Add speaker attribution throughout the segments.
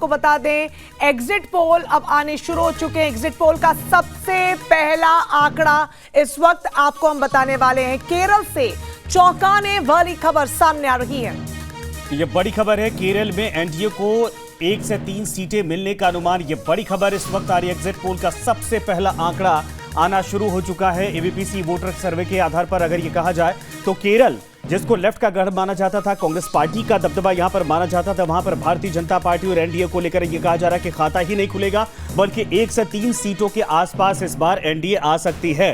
Speaker 1: आपको बता दें, एग्जिट पोल अब आने शुरू हो चुके हैं। एग्जिट पोल का सबसे पहला आंकड़ा इस वक्त आपको हम बताने वाले हैं। केरल से चौंकाने वाली खबर सामने आ रही है।
Speaker 2: ये बड़ी खबर है। केरल में एनडीए को 1 से 3 सीटें मिलने का अनुमान। ये बड़ी खबर इस वक्त आ रही है। एग्जिट पोल का सबसे पहला आंकड़ा आना शुरू हो चुका है। एबीपी वोटर सर्वे के आधार पर अगर ये कहा जाए तो केरल, जिसको लेफ्ट का गढ़ माना जाता था, कांग्रेस पार्टी का दबदबा यहां पर माना जाता था, वहां पर भारतीय जनता पार्टी और एनडीए को लेकर यह कहा जा रहा है कि खाता ही नहीं खुलेगा, बल्कि 1 से 3 सीटों के आसपास इस बार एनडीए आ सकती है।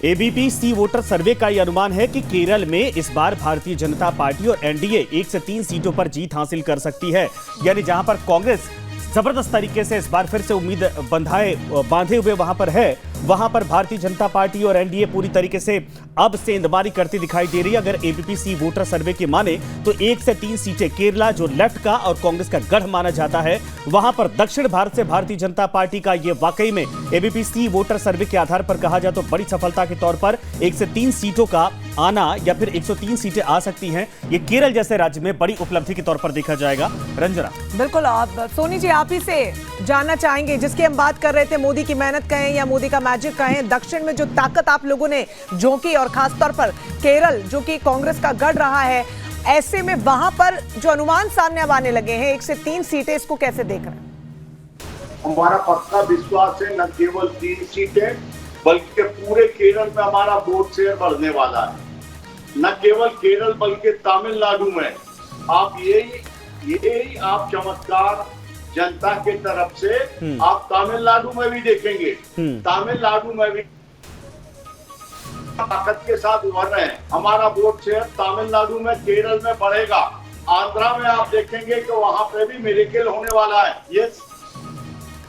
Speaker 2: एबीपी वोटर सर्वे का यह अनुमान है कि केरल में इस बार भारतीय जनता पार्टी और एनडीए 1 से 3 सीटों पर जीत हासिल कर सकती है। यानी जहां पर कांग्रेस जबरदस्त तरीके से इस बार फिर से उम्मीद बांधे हुए वहां पर है, वहां पर भारतीय जनता पार्टी और एनडीए पूरी तरीके से अब सेंधमारी करती दिखाई दे रही है। अगर एबीपी वोटर सर्वे की माने तो 1 से 3 सीटें केरला, जो लेफ्ट का और कांग्रेस का गढ़ माना जाता है, वहां पर दक्षिण भारत से भारतीय जनता पार्टी का यह वाकई में एबीपी वोटर सर्वे के आधार पर कहा जाए तो बड़ी सफलता के तौर पर 1 से 3 सीटों का आना या फिर 103 सीटें आ सकती हैं। ये केरल जैसे राज्य में बड़ी उपलब्धि के तौर पर देखा जाएगा। रंजना,
Speaker 1: बिल्कुल। आप सोनी जी, आप ही से जानना चाहेंगे, जिसकी हम बात कर रहे थे, मोदी की मेहनत कहें या मोदी का मैजिक कहें, दक्षिण में जो ताकत आप लोगों ने झोंकी और खासतौर पर केरल जो कि कांग्रेस का गढ़ रहा है, ऐसे में वहां पर जो अनुमान सामने अब आने लगे हैं 1 से 3 सीटें, इसको कैसे देख रहे हैं?
Speaker 3: हमारा पक्का विश्वास है, न केवल 3 सीटें बल्कि पूरे केरल में हमारा वोट शेयर बढ़ने वाला है। न केवल केरल बल्कि तमिलनाडु में आप यही आप चमत्कार जनता के तरफ से आप तमिलनाडु में भी देखेंगे। तमिलनाडु में भी ताकत के साथ उभर रहे हैं। हमारा वोट शेयर तमिलनाडु में, केरल में बढ़ेगा। आंध्रा में आप देखेंगे कि वहां पे भी मिरेकल होने वाला है। ये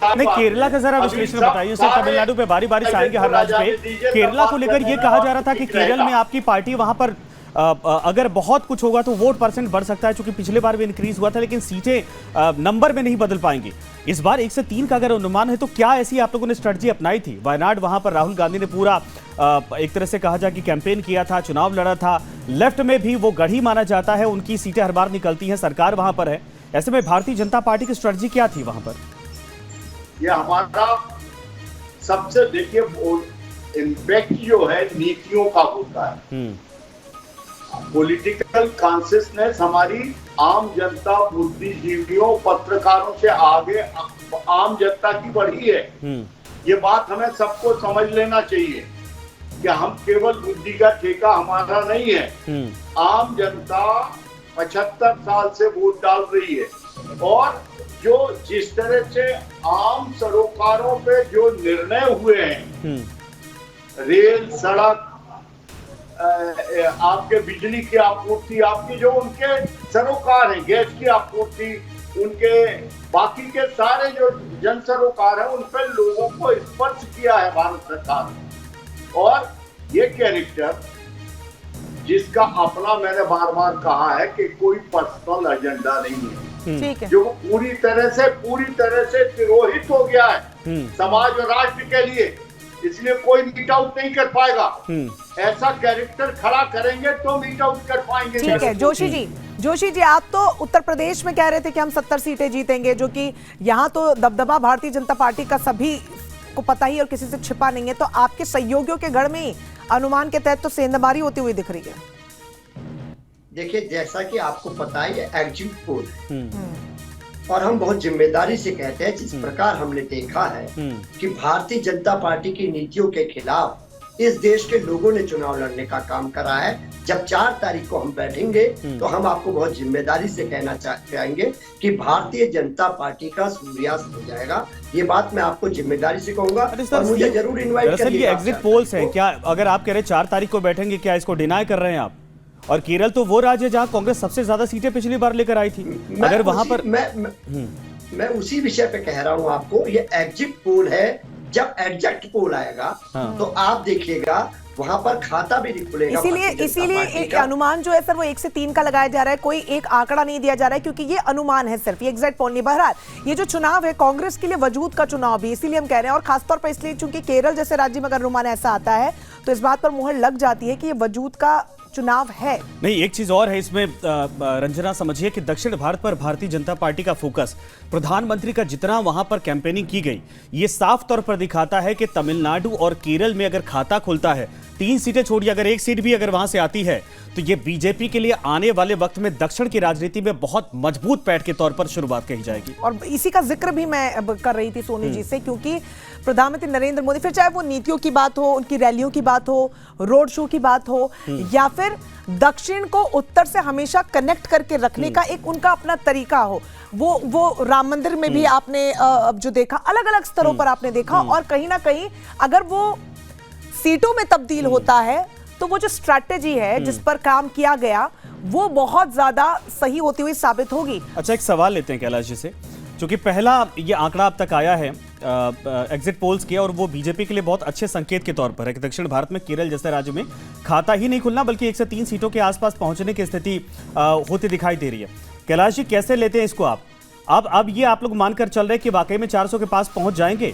Speaker 2: केरला का जरा विश्लेषण बताइए। सर, तमिलनाडु पे बारी बारी से आएंगे हर राज्य पे। केरला को लेकर ये कहा जा रहा था कि केरल में आपकी पार्टी वहां पर अगर बहुत कुछ होगा तो वोट परसेंट बढ़ सकता है, क्योंकि पिछले बार भी इंक्रीज हुआ था, लेकिन सीटें नंबर में नहीं बदल पाएंगी। इस बार 1 से 3 का अगर अनुमान है तो क्या ऐसी आप लोगों ने स्ट्रेटजी अपनाई थी? वायनाड, वहां पर राहुल गांधी ने पूरा एक तरह से कहा जाए कि कैंपेन किया था, चुनाव लड़ा था। लेफ्ट में भी वो गढ़ी माना जाता है, उनकी सीटें हर बार निकलती हैं, सरकार वहां पर है। ऐसे में भारतीय जनता पार्टी की स्ट्रेटजी क्या थी वहां पर?
Speaker 3: ये हमारा सबसे, देखिए, इम्पैक्ट जो है नीतियों का होता है। पॉलिटिकल कॉन्शियसनेस हमारी आम जनता, बुद्धिजीवियों, पत्रकारों से आगे आम जनता की बढ़ी है। ये बात हमें सबको समझ लेना चाहिए कि हम केवल बुद्धि का ठेका हमारा नहीं है। आम जनता 75 साल से वोट डाल रही है और जो जिस तरह से आम सरोकारों पे जो निर्णय हुए हैं, रेल, सड़क, आपके बिजली की आपूर्ति, आपकी जो उनके सरोकार हैं, गैस की आपूर्ति, उनके बाकी के सारे जो जन सरोकार है, उन पर लोगों को स्पर्श किया है भारत सरकार। और ये कैरेक्टर जिसका अपना, मैंने बार बार कहा है कि कोई पर्सनल एजेंडा नहीं है, जो पूरी तरह से तिरोहित हो गया है समाज और राष्ट्र के लिए, इसलिए कोई मीट आउट नहीं कर पाएगा। ऐसा कैरेक्टर खड़ा करेंगे तो मीट आउट कर पाएंगे।
Speaker 1: ठीक है जोशी जी, आप तो उत्तर प्रदेश में कह रहे थे कि हम 70 सीटें जीतेंगे, जो कि यहाँ तो दबदबा भारतीय जनता पार्टी का सभी को पता ही और किसी से छिपा नहीं है। तो आपके सहयोगियों के गढ़ में ही अनुमान के तहत तो सेंधमारी होती हुई दिख रही है।
Speaker 4: देखिए, जैसा कि आपको पता है, ये एग्जिट पोल है और हम बहुत जिम्मेदारी से कहते हैं, जिस प्रकार हमने देखा है कि भारतीय जनता पार्टी की नीतियों के खिलाफ इस देश के लोगों ने चुनाव लड़ने का काम करा है। जब 4 तारीख को हम बैठेंगे तो हम आपको बहुत जिम्मेदारी से कहना चाहेंगे कि भारतीय जनता पार्टी का सूर्यास्त हो जाएगा। ये बात मैं आपको जिम्मेदारी से कहूंगा और मुझे जरूर इन्वाइट करिए।
Speaker 2: ये एग्जिट पोल्स हैं क्या? अगर आप कह रहे 4 तारीख को बैठेंगे, क्या इसको डिनाई कर रहे हैं आप? और केरल तो वो राज्य जहां कांग्रेस सबसे ज्यादा सीटें पिछली बार लेकर आई थी। अगर वहां पर
Speaker 4: मैं उसी विषय पे कह रहा हूं आपको, ये एग्जिट पोल है। जब एग्जिट पोल आएगा तो आप देखिएगा वहां पर खाता भी नहीं खुलेगा।
Speaker 1: इसीलिए एक अनुमान जो है सर वो 1 से 3 का लगाया जा रहा है, कोई एक आंकड़ा नहीं दिया जा रहा है, क्योंकि ये अनुमान है सिर्फ, ये एग्जैक्ट पोल नहीं। बहरहाल ये जो चुनाव है कांग्रेस के लिए वजूद का चुनाव भी, इसीलिए हम कह रहे हैं। और खासतौर पर इसलिए चूंकि केरल जैसे राज्य में अगर अनुमान ऐसा आता है तो इस बात पर मुहर लग जाती है कि ये वजूद का चुनाव है।
Speaker 2: नहीं, एक चीज और है इसमें रंजना, समझिए कि दक्षिण भारत पर भारतीय जनता पार्टी का फोकस, प्रधानमंत्री का जितना वहां पर कैंपेनिंग की गई, ये साफ तौर पर दिखाता है कि तमिलनाडु और केरल में अगर खाता खुलता है, 3 सीटें छोड़िए, अगर 1 सीट भी अगर वहां से आती है, तो ये बीजेपी के लिए आने वाले वक्त में दक्षिण की राजनीति में बहुत मजबूत पैठ के तौर पर शुरुआत कही जाएगी।
Speaker 1: और इसी का जिक्र भी मैं अब कर रही थी सोनी जी से, क्योंकि प्रधानमंत्री नरेंद्र मोदी, फिर चाहे वो नीतियों की बात हो, उनकी रैलियों की बात हो, रोड शो की बात हो, या फिर दक्षिण को उत्तर से हमेशा कनेक्ट करके रखने का एक उनका अपना तरीका हो, वो राम मंदिर में भी आपने अब जो देखा, अलग अलग स्तरों पर आपने देखा, और कहीं ना कहीं अगर वो सीटों में तब्दील होता है तो वो जो स्ट्रैटेजी है जिस पर काम किया गया वो बहुत ज्यादा सही होती हुई साबित होगी।
Speaker 2: अच्छा, एक सवाल लेते हैं कैलाश जी से, क्योंकि पहला ये आंकड़ा अब तक आया है एग्जिट पोल्स के, और वो बीजेपी के लिए बहुत अच्छे संकेत के तौर पर है कि दक्षिण भारत में केरल जैसे राज्य में खाता ही नहीं खुलना बल्कि 1 से 3 सीटों के आसपास पहुंचने की स्थिति होती दिखाई दे रही है। कैलाश जी, कैसे लेते हैं इसको आप? अब ये आप लोग मानकर चल रहे हैं कि वाकई में 400 के पास पहुंच जाएंगे,